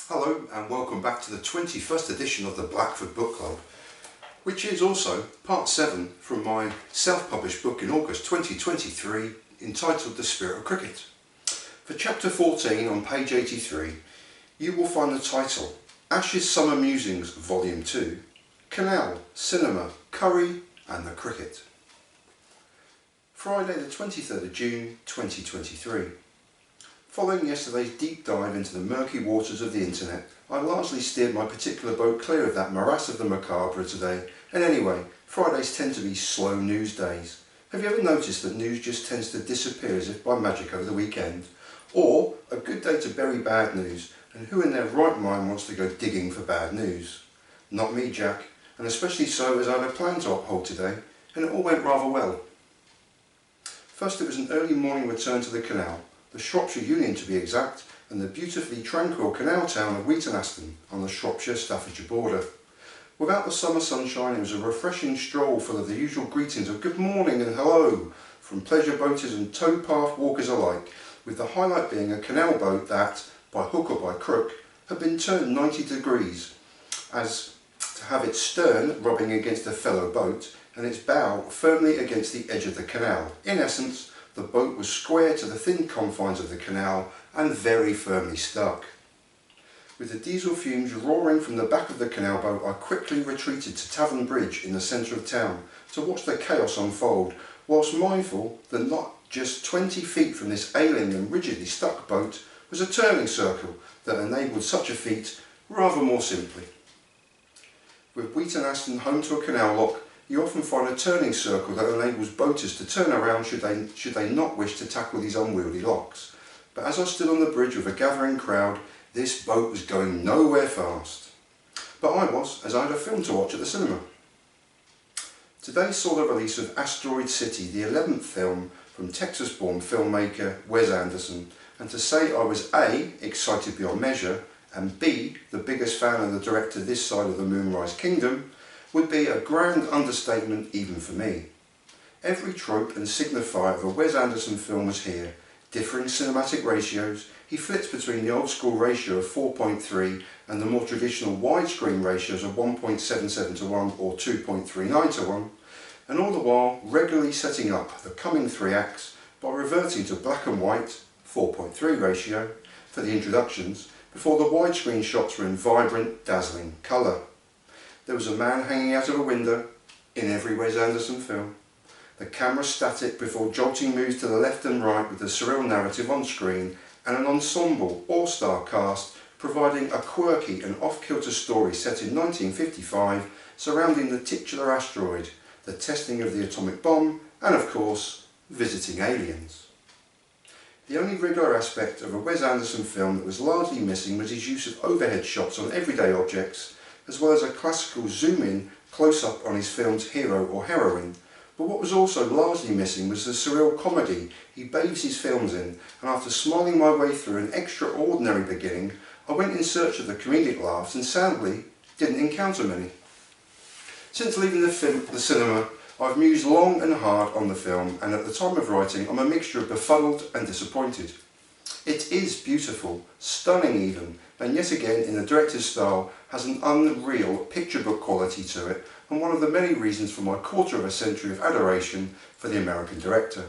Hello and welcome back to the 21st edition of the Blackford Book Club, which is also part 7 from my self-published book in August 2023 entitled The Spirit of Cricket. For chapter 14 on page 83 you will find the title Ash's Summer Musings Volume 2, Canal, Cinema, Curry and the Cricket. Friday the 23rd of June 2023. Following yesterday's deep dive into the murky waters of the internet, I largely steered my particular boat clear of that morass of the macabre today, and anyway, Fridays tend to be slow news days. Have you ever noticed that news just tends to disappear as if by magic over the weekend? Or a good day to bury bad news, and who in their right mind wants to go digging for bad news? Not me, Jack, and especially so as I had a plan to uphold today, and it all went rather well. First it was an early morning return to the Canal, the Shropshire Union to be exact, and the beautifully tranquil canal town of Wheaton Aston on the Shropshire-Staffordshire border. Without the summer sunshine it was a refreshing stroll full of the usual greetings of good morning and hello from pleasure boaters and towpath walkers alike, with the highlight being a canal boat that, by hook or by crook, had been turned 90 degrees, as to have its stern rubbing against a fellow boat and its bow firmly against the edge of the canal. In essence, the boat was square to the thin confines of the canal and very firmly stuck. With the diesel fumes roaring from the back of the canal boat, I quickly retreated to Tavern Bridge in the centre of town to watch the chaos unfold, whilst mindful that not just 20 feet from this ailing and rigidly stuck boat was a turning circle that enabled such a feat rather more simply. With Wheaton Aston home to a canal lock, you often find a turning circle that enables boaters to turn around should they not wish to tackle these unwieldy locks. But as I stood on the bridge with a gathering crowd, this boat was going nowhere fast. But I was, as I had a film to watch at the cinema. Today saw the release of Asteroid City, the 11th film from Texas-born filmmaker Wes Anderson, and to say I was A, excited beyond measure, and B, the biggest fan of the director this side of the Moonrise Kingdom, would be a grand understatement even for me. Every trope and signifier of a Wes Anderson film was here. Differing cinematic ratios, he flips between the old school ratio of 4.3 and the more traditional widescreen ratios of 1.77 to 1 or 2.39 to 1, and all the while regularly setting up the coming 3 acts by reverting to black and white 4.3 ratio for the introductions before the widescreen shots were in vibrant, dazzling colour. There was a man hanging out of a window in every Wes Anderson film. The camera static before jolting moves to the left and right with the surreal narrative on screen, and an ensemble all-star cast providing a quirky and off-kilter story set in 1955 surrounding the titular asteroid, the testing of the atomic bomb, and of course, visiting aliens. The only regular aspect of a Wes Anderson film that was largely missing was his use of overhead shots on everyday objects, as well as a classical zoom-in close-up on his film's hero or heroine. But what was also largely missing was the surreal comedy he bathes his films in, and after smiling my way through an extraordinary beginning, I went in search of the comedic laughs and sadly didn't encounter many. Since leaving the cinema, I've mused long and hard on the film, and at the time of writing I'm a mixture of befuddled and disappointed. It is beautiful, stunning even, and yet again in the director's style has an unreal picture book quality to it, and one of the many reasons for my quarter of a century of adoration for the American director.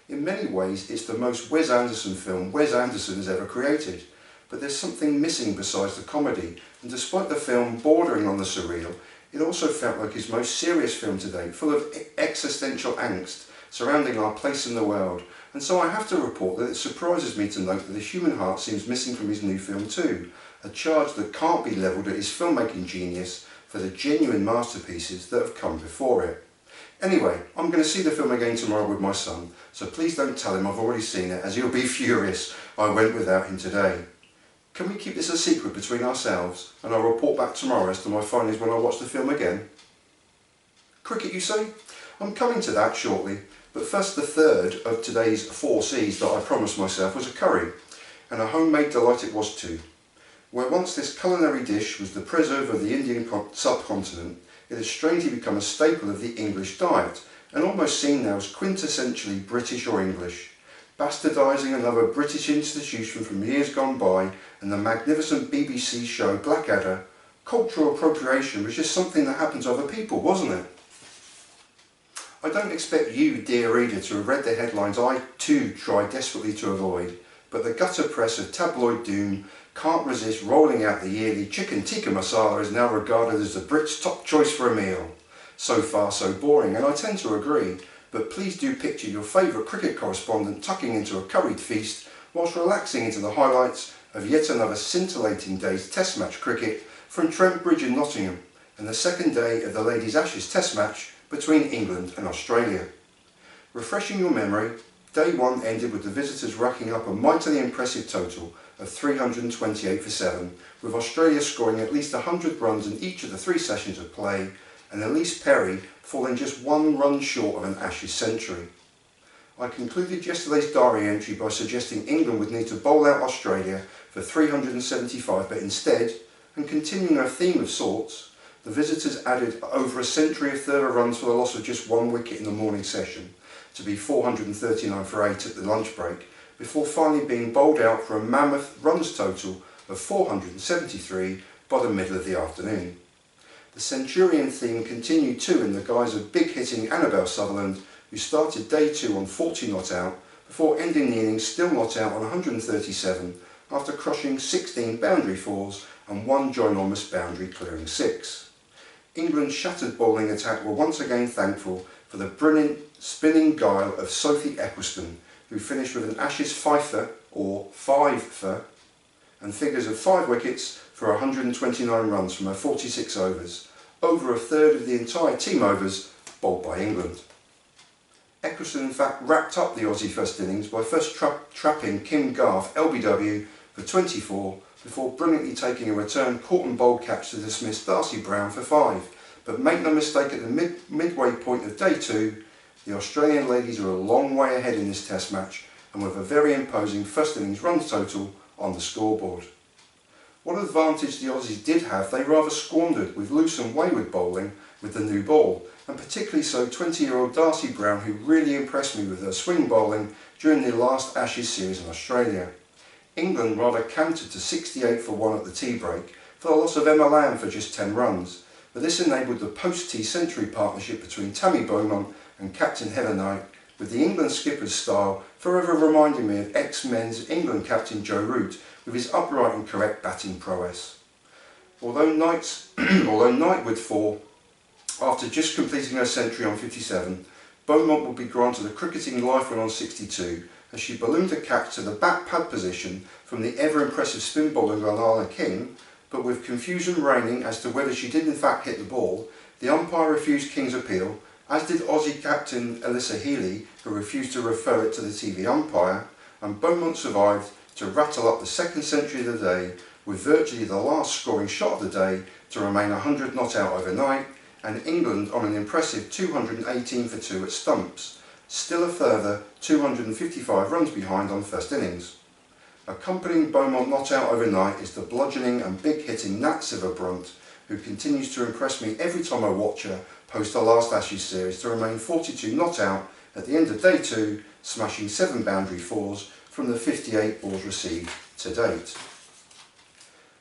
In many ways it's the most Wes Anderson film Wes Anderson has ever created, but there's something missing besides the comedy, and despite the film bordering on the surreal, it also felt like his most serious film to date, full of existential angst surrounding our place in the world, and so I have to report that it surprises me to note that the human heart seems missing from his new film too, a charge that can't be levelled at his filmmaking genius for the genuine masterpieces that have come before it. Anyway, I'm going to see the film again tomorrow with my son, so please don't tell him I've already seen it, as he'll be furious I went without him today. Can we keep this a secret between ourselves, and I'll report back tomorrow as to my findings when I watch the film again? Cricket, you say? I'm coming to that shortly, but first the third of today's 4 C's that I promised myself was a curry, and a homemade delight it was too. Where once this culinary dish was the preserve of the Indian subcontinent, it has strangely become a staple of the English diet, and almost seen now as quintessentially British or English. bastardising another British institution from years gone by, and the magnificent BBC show Blackadder, cultural appropriation was just something that happened to other people, wasn't it? I don't expect you, dear reader, to have read the headlines I too try desperately to avoid, but the gutter press of tabloid doom can't resist rolling out the yearly chicken tikka masala is now regarded as the Brits' top choice for a meal. So far so boring, and I tend to agree, but please do picture your favourite cricket correspondent tucking into a curried feast whilst relaxing into the highlights of yet another scintillating day's Test match cricket from Tavern Bridge in Nottingham, and the second day of the Ladies' Ashes Test match between England and Australia. Refreshing your memory, day one ended with the visitors racking up a mightily impressive total of 328 for 7, with Australia scoring at least 100 runs in each of the 3 sessions of play, and Elise Perry falling just 1 run short of an Ashes century. I concluded yesterday's diary entry by suggesting England would need to bowl out Australia for 375, but instead, and continuing a theme of sorts, the visitors added over a century of further runs for the loss of just 1 wicket in the morning session, to be 439 for 8 at the lunch break, before finally being bowled out for a mammoth runs total of 473 by the middle of the afternoon. The Centurion theme continued too in the guise of big-hitting Annabel Sutherland, who started day 2 on 40 not out, before ending the innings still not out on 137 after crushing 16 boundary 4s and 1 ginormous boundary clearing 6. England's shattered bowling attack were once again thankful for the brilliant spinning guile of Sophie Eccleston, who finished with an Ashes fifer, or 5 for, and figures of 5 wickets for 129 runs from her 46 overs, over a third of the entire team overs bowled by England. Eccleston in fact wrapped up the Aussie first innings by first trapping Kim Garth LBW for 24, before brilliantly taking a return caught and bowled catch to dismiss Darcy Brown for 5. But make no mistake, at the midway point of day 2, the Australian ladies are a long way ahead in this Test match, and with a very imposing first innings runs total on the scoreboard. What advantage the Aussies did have they rather squandered with loose and wayward bowling with the new ball, and particularly so 20-year-old Darcy Brown, who really impressed me with her swing bowling during the last Ashes series in Australia. England rather countered to 68 for 1 at the tea break for the loss of Emma Lamb for just 10 runs, but this enabled the post-tea century partnership between Tammy Beaumont and Captain Heather Knight, with the England skipper's style forever reminding me of ex-men's England captain Joe Root with his upright and correct batting prowess. Although Knight would fall after just completing her century on 57, Beaumont would be granted a cricketing lifeline on 62 as she ballooned a catch to the back pad position from the ever-impressive spin bowler Glenala King, but with confusion reigning as to whether she did in fact hit the ball, the umpire refused King's appeal, as did Aussie captain Alyssa Healy, who refused to refer it to the TV umpire, and Beaumont survived to rattle up the second century of the day, with virtually the last scoring shot of the day to remain 100 not out overnight, and England on an impressive 218 for 2 at stumps, still a further 255 runs behind on first innings. Accompanying Beaumont not out overnight is the bludgeoning and big-hitting Nat Sciver-Brunt, who continues to impress me every time I watch her post the last Ashes series to remain 42 not out at the end of day 2, smashing 7 boundary 4s from the 58 balls received to date.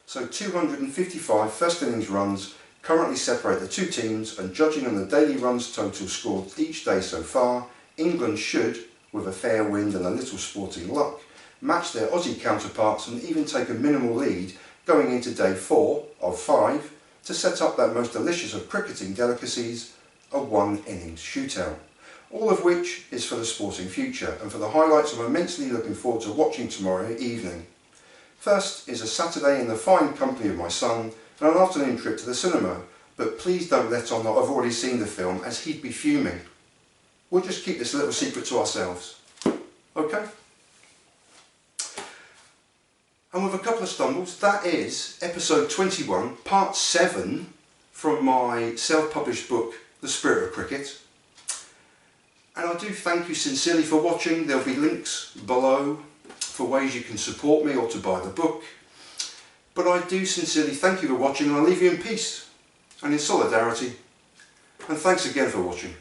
So 255 first innings runs currently separate the 2 teams, and judging on the daily runs total scored each day so far, England should, with a fair wind and a little sporting luck, match their Aussie counterparts and even take a minimal lead going into day 4 of 5 to set up that most delicious of cricketing delicacies, a 1 innings shootout. All of which is for the sporting future, and for the highlights I'm immensely looking forward to watching tomorrow evening. First is a Saturday in the fine company of my son and an afternoon trip to the cinema, but please don't let on that I've already seen the film, as he'd be fuming. We'll just keep this little secret to ourselves. Okay? And with a couple of stumbles, that is episode 21, part 7 from my self-published book, The Spirit of Cricket. And I do thank you sincerely for watching. There'll be links below for ways you can support me or to buy the book. But I do sincerely thank you for watching, and I'll leave you in peace and in solidarity. And thanks again for watching.